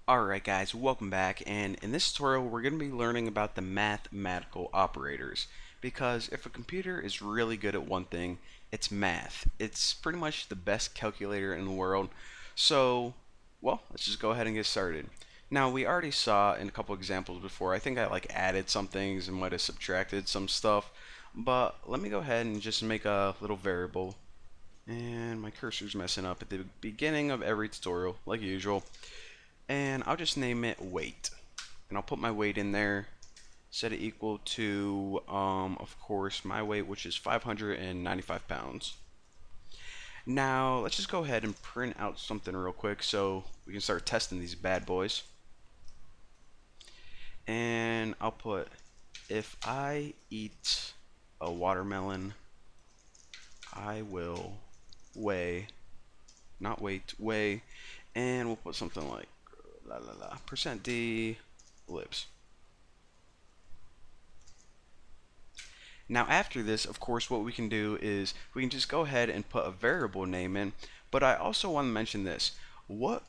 Alright guys, welcome back, and in this tutorial we're going to be learning about the mathematical operators, because if a computer is really good at one thing, it's math. It's pretty much the best calculator in the world. So, well, let's just go ahead and get started. Now, we already saw in a couple examples before, I think I added some things and might have subtracted some stuff, but let me go ahead and just make a little variable. And my cursor's messing up at the beginning of every tutorial, like usual. And I'll just name it weight. And I'll put my weight in there, set it equal to, of course, my weight, which is 595 pounds. Now, let's just go ahead and print out something real quick so we can start testing these bad boys. And I'll put, if I eat a watermelon, I will weigh, not weight, weigh, and we'll put something like percent %d libs. Now after this, of course, what we can do is we can just go ahead and put a variable name in, but I also want to mention this. What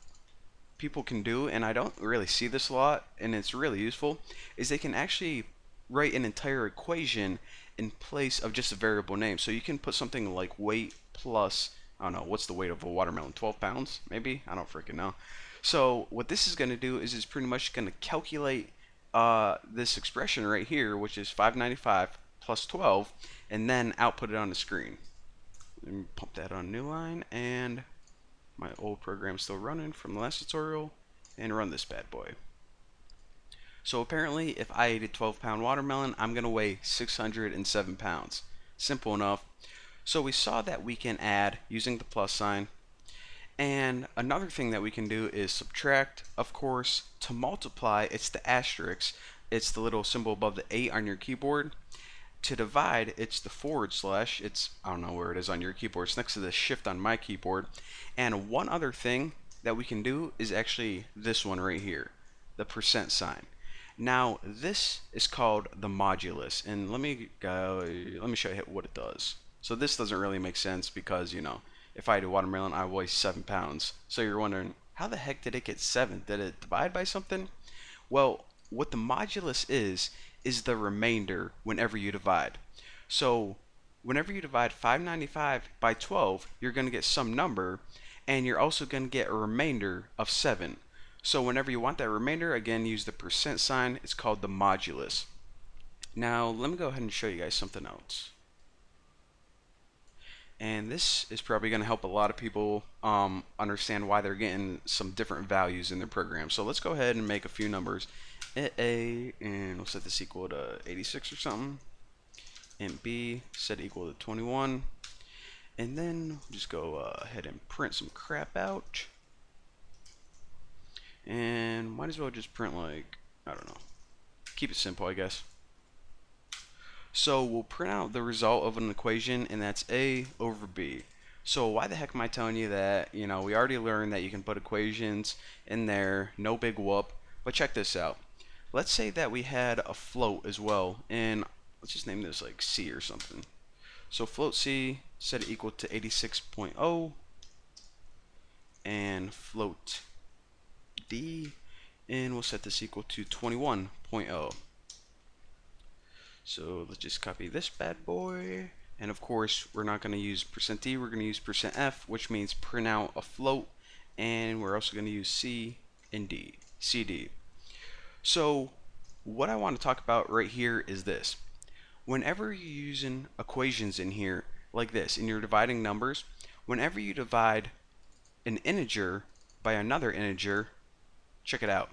people can do, and I don't really see this a lot, and it's really useful, is they can actually write an entire equation in place of just a variable name. So you can put something like weight plus, I don't know, what's the weight of a watermelon? 12 pounds, maybe? I don't freaking know. So what this is going to do is it's pretty much going to calculate this expression right here, which is 595 plus 12, and then output it on the screen. Let me pump that on new line, and my old program's still running from the last tutorial, and run this bad boy. So apparently, if I ate a 12-pound watermelon, I'm going to weigh 607 pounds. Simple enough. So we saw that we can add using the plus sign. And another thing that we can do is subtract. Of course, to multiply, it's the asterisk. It's the little symbol above the 8 on your keyboard. To divide, it's the forward slash. It's, I don't know where it is on your keyboard. It's next to the shift on my keyboard. And one other thing that we can do is actually this one right here, the percent sign. Now, this is called the modulus, and let me show you what it does. So this doesn't really make sense because, you know, if I had a watermelon, I weigh 7 pounds. So you're wondering, how the heck did it get 7? Did it divide by something? Well, what the modulus is the remainder whenever you divide. So whenever you divide 595 by 12, you're going to get some number, and you're also going to get a remainder of 7. So whenever you want that remainder, again, use the percent sign. It's called the modulus. Now, let me go ahead and show you guys something else. And this is probably going to help a lot of people understand why they're getting some different values in their program. So let's go ahead and make a few numbers. A, and we'll set this equal to 86 or something. And B, set equal to 21. And then we'll just go ahead and print some crap out. And might as well just print like, I don't know, keep it simple, I guess. So we'll print out the result of an equation, and that's A over B. So why the heck am I telling you that? You know, we already learned that you can put equations in there, no big whoop. But check this out. Let's say that we had a float as well, and let's just name this like C or something. So float C, set it equal to 86.0, and float D, and we'll set this equal to 21.0. So let's just copy this bad boy, and of course we're not going to use %d, we're going to use %f, which means print out a float, and we're also going to use C and D, CD. So what I want to talk about right here is this. Whenever you're using equations in here like this, and you're dividing numbers, whenever you divide an integer by another integer, check it out.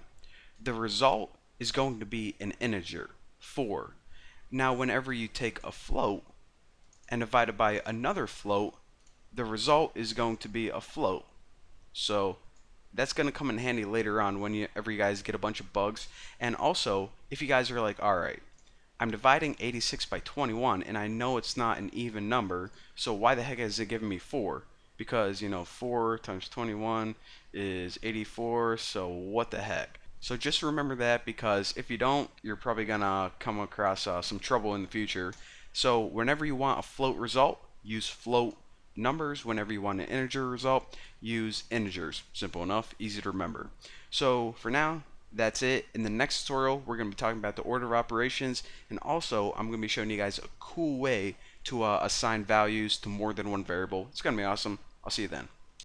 The result is going to be an integer, 4. Now, whenever you take a float and divide it by another float, the result is going to be a float. So that's going to come in handy later on whenever you guys get a bunch of bugs. And also, if you guys are like, alright, I'm dividing 86 by 21 and I know it's not an even number, so why the heck is it giving me 4? Because, you know, 4 times 21 is 84, so what the heck? So just remember that, because if you don't, you're probably gonna come across some trouble in the future. So whenever you want a float result, use float numbers. Whenever you want an integer result, use integers. Simple enough, easy to remember. So for now, that's it. In the next tutorial, we're going to be talking about the order of operations, and also I'm going to be showing you guys a cool way to assign values to more than one variable. It's going to be awesome. I'll see you then.